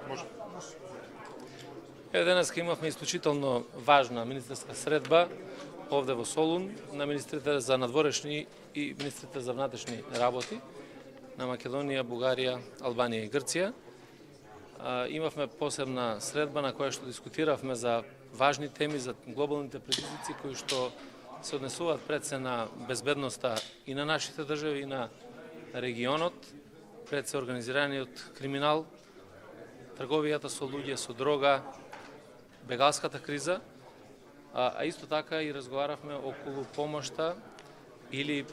Може. Денеска имавме исклучително важна министерска средба овде во Солун на министрите за надворешни и министрите за внатрешни работи на Македонија, Бугарија, Албанија и Грција. Имавме посебна средба на која што дискутиравме за важни теми, за глобалните предизвици кои што се однесуваат пред се на безбедноста и на нашите држави и на регионот, пред се организираниот криминал, трговијата со луѓе, со дрога, бегалската криза, а исто така и разговаравме околу помошта или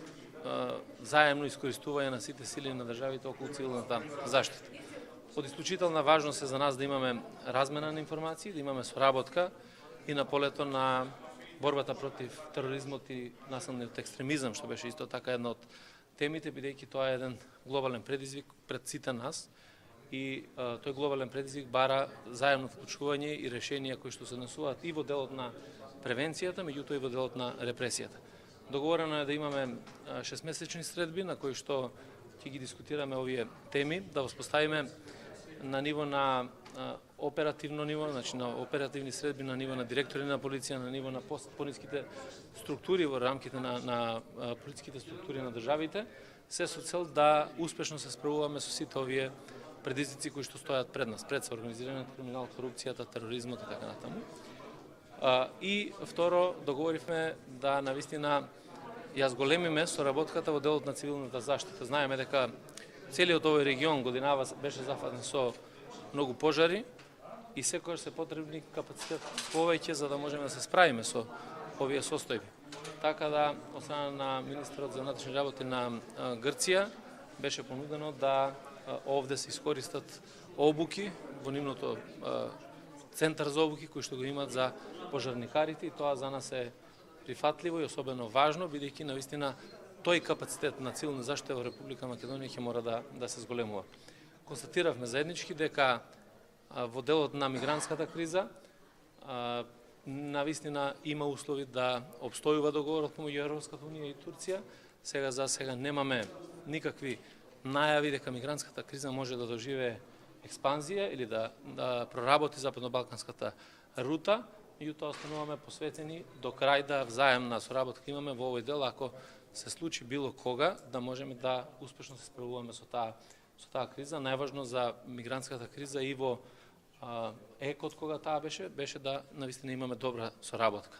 заемно искористување на сите сили на државите околу цивилната заштита. Од исклучителна важност е за нас да имаме размена на информации, да имаме соработка и на полето на борбата против тероризмот и насилниот екстремизам, што беше исто така една од темите, бидејќи тоа е еден глобален предизвик пред сите нас и тој глобален предизвик бара заемно вклучување и решенија кои што се однесуваат и во делот на превенцијата, меѓутоа и во делот на репресијата. Договорено е да имаме 6-месечни средби на кои што ќе ги дискутираме овие теми, да воспоставиме на ниво на оперативно ниво, значи на оперативни средби на ниво на директори на полиција, на ниво на пониските структури во рамките на полициските структури на државите, се со цел да успешно се справуваме со сите овие предизвици кои што стојат пред нас, пред се организираниот криминал, корупцијата, тероризмот и така натаму. И второ, договоривме да навистина ја зголемиме соработката во делот на цивилната заштита. Знаеме дека целиот овој регион годинава беше зафатен со многу пожари и секогаш се потребни капацитет повеќе за да можеме да се справиме со овие состојби. Така да, од страна на министерот за внатрешни работи на Грција беше понудено да овде се искористат обуки во нивното центар за обуки кои што го имат за пожарникарите и тоа за нас е прифатливо и особено важно, бидејќи навистина тој капацитет на цивилна заштита во Република Македонија ќе мора да се зголемува. Констатиравме заеднички дека во делот на мигрантската криза навистина има услови да обстојува договорот помеѓу Европската унија и Турција. За сега немаме никакви најави дека мигрантската криза може да доживее експанзија или да проработи западно-балканската рута, меѓутоа остануваме посветени до крај да взаемна соработка имаме во овој дел, ако се случи било кога, да можеме да успешно се справуваме со таа криза. Најважно за мигрантската криза и во екот кога таа беше да навистина имаме добра соработка.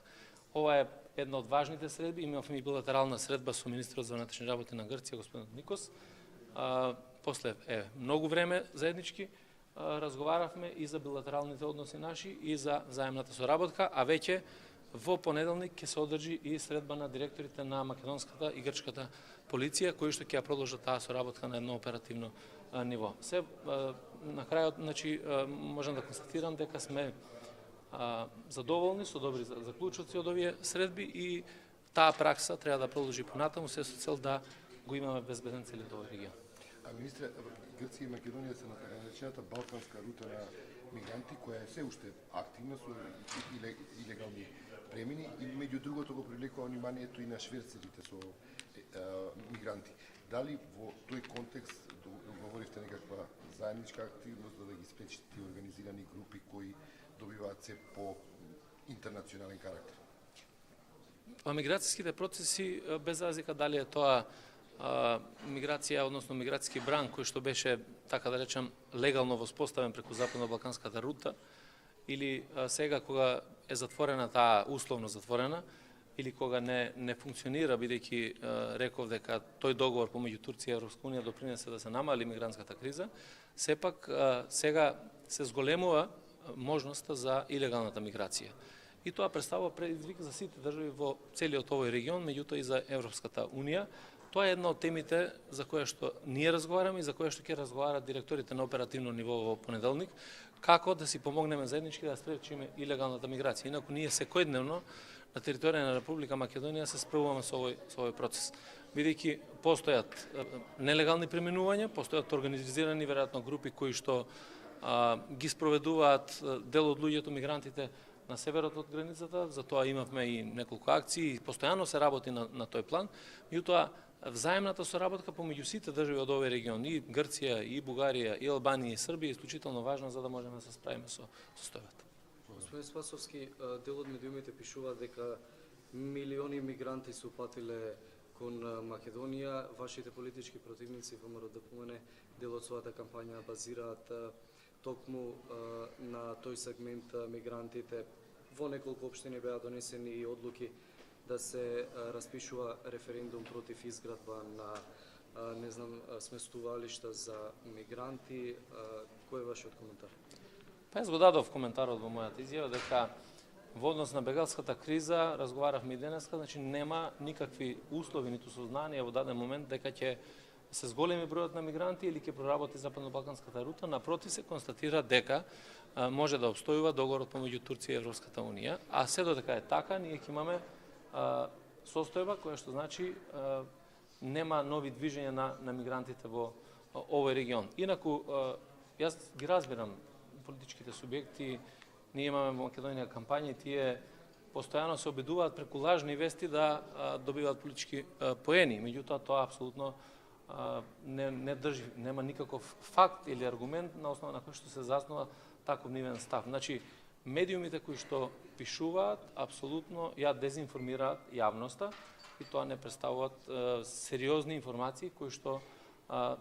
Ова е една од важните средби, имавме и билатерална средба со министерот за внатрешни работи на Грција, господин Никос. После многу време заеднички разговаравме и за билатералните односи наши и за заемната соработка, а веќе во понеделник ќе се одржи и средба на директорите на македонската и грчката полиција, кои што ќе ја продолжат таа соработка на едно оперативно ниво. На крајот, значи, можам да констатирам дека сме задоволни со добри заклучоци од овие средби и таа пракса треба да продолжи понатаму, се со цел да го имаме безбеден целиот овој регион. Министре, Грција и Македонија се на така наречената балканска рута на мигранти, која е се уште активна со илегални премини и меѓу другото го привлекува вниманието и на шверцерите со мигранти. Дали во тој контекст договоривте некаква заедничка активност да ги спречите тие организирани групи кои добиваат се по интернационален карактер? Миграцијските процеси, без разлика дали е тоа миграција, односно миграцијски бран, кој што беше, така да речем, легално воспоставен преку западно-балканската рута, или сега кога е затворена таа, условно затворена, или кога не функционира, бидејќи реков дека тој договор помеѓу Турција и Европска унија допринесе да се намали мигрантската криза, сепак сега се зголемува можноста за илегалната миграција. И тоа представува предизвик за сите држави во целиот овој регион, меѓутоа и за Европската унија. Тоа е една од темите за која што ние разговараме и за која што ќе разговарат директорите на оперативно ниво во понеделник, како да си помогнеме заеднички да спречиме илегалната миграција. Инаку ние секојдневно на територија на Република Македонија се справуваме со овој процес. Бидејќи постојат нелегални преминувања, постојат организирани веројатно групи кои што ги спроведуваат дел од луѓето, мигрантите на северот од границата, за тоа имавме и неколку акции и постојано се работи на тој план. Меѓутоа взаимната соработка помеѓу сите држави од овој регион, и Грција, и Бугарија, и Албанија, и Србија е исклучително важна за да можеме да се справиме со состојбата. Господин Спасовски, дел од медиумите пишува дека милиони мигранти се упатиле кон Македонија. Вашите политички противници, ВМРО ДПМН, дел од својата кампања базираат токму на тој сегмент мигрантите. Во неколку општини беа донесени и одлуки да се распишува референдум против изградба на сместувалишта за мигранти. Кој е вашиот коментар? Па јас го дадов коментарот во мојата изјава дека во однос на бегалската криза разговаравме и денеска, значи нема никакви услови ниту сознанија во даден момент дека ќе се зголеми бројот на мигранти или ќе проработи западно-балканската рута. Напротив, се констатира дека може да обстојува договорот помеѓу Турција и Европската унија, а се додека е така, ние ќе имаме состојба која што значи нема нови движења на мигрантите во овој регион. Инаку, јас ги разбирам политичките субјекти, ние имаме во Македонија кампањи, тие постојано се обидуваат преку лажни вести да добиваат политички поени, меѓутоа тоа апсолутно не држи, нема никаков факт или аргумент на основа на кој што се заснова таков нивен став. Значи, медиумите кои што пишуваат, апсолутно ја дезинформираат јавноста и тоа не представуваат сериозни информации кои што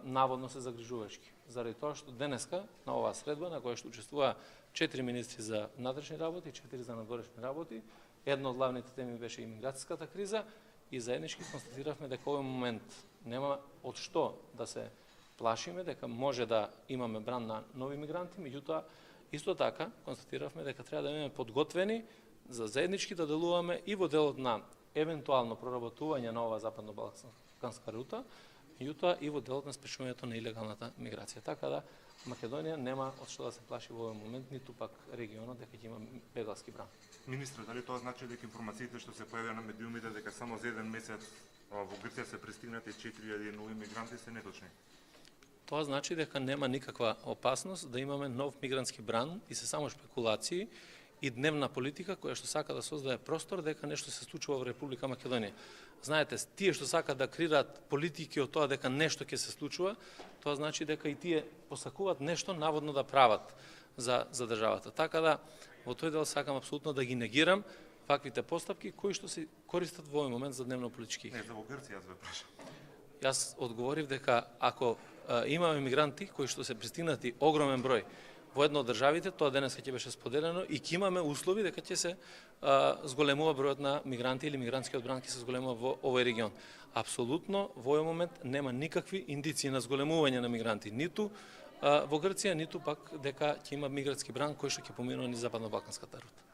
наводно се загрижувачки. Заради тоа што денеска на оваа средба на која што учествува 4 министри за внатрешни работи, 4 за надворешни работи, една од главните теми беше имиграцијската криза и заеднички констатиравме дека овој момент нема од што да се плашиме, дека може да имаме бран на нови мигранти, меѓутоа исто така констатиравме дека треба да имаме подготвени за заеднички да делуваме и во делот на евентуално проработување на оваа западно-балканска рута, меѓутоа и во делот на спречувањето на илегалната миграција. Така да Македонија нема од што да се плаши во овој момент, ниту пак регионот дека ќе има бегалски бран. Министре, дали тоа значи дека информациите што се појавија на медиумите дека само за еден месец во Грција се пристигнати 4000 нови мигранти се неточни? Тоа значи дека нема никаква опасност да имаме нов мигрантски бран и се само шпекулации и дневна политика која што сака да создаде простор дека нешто се случува во Република Македонија. Знаете, тие што сакаат да креираат политики од тоа дека нешто ќе се случува, тоа значи дека и тие посакуваат нешто наводно да прават за државата. Така да во тој дел сакам апсолутно да ги негирам ваквите постапки кои што се користат во овој момент за дневно политички. Не, за во Грција јас ве прашам. Јас одговорив дека ако имаме мигранти кои што се пристигнати огромен број во една од државите, тоа денес ќе беше споделено и ќе имаме услови дека ќе се зголемува бројот на мигранти или мигрантскиот бран ќе се зголемува во овој регион. Апсолутно во овој момент нема никакви индиции на зголемување на мигранти, ниту во Грција, ниту пак дека ќе има мигрантски бран кој што ќе поминува низ западно-балканската рута.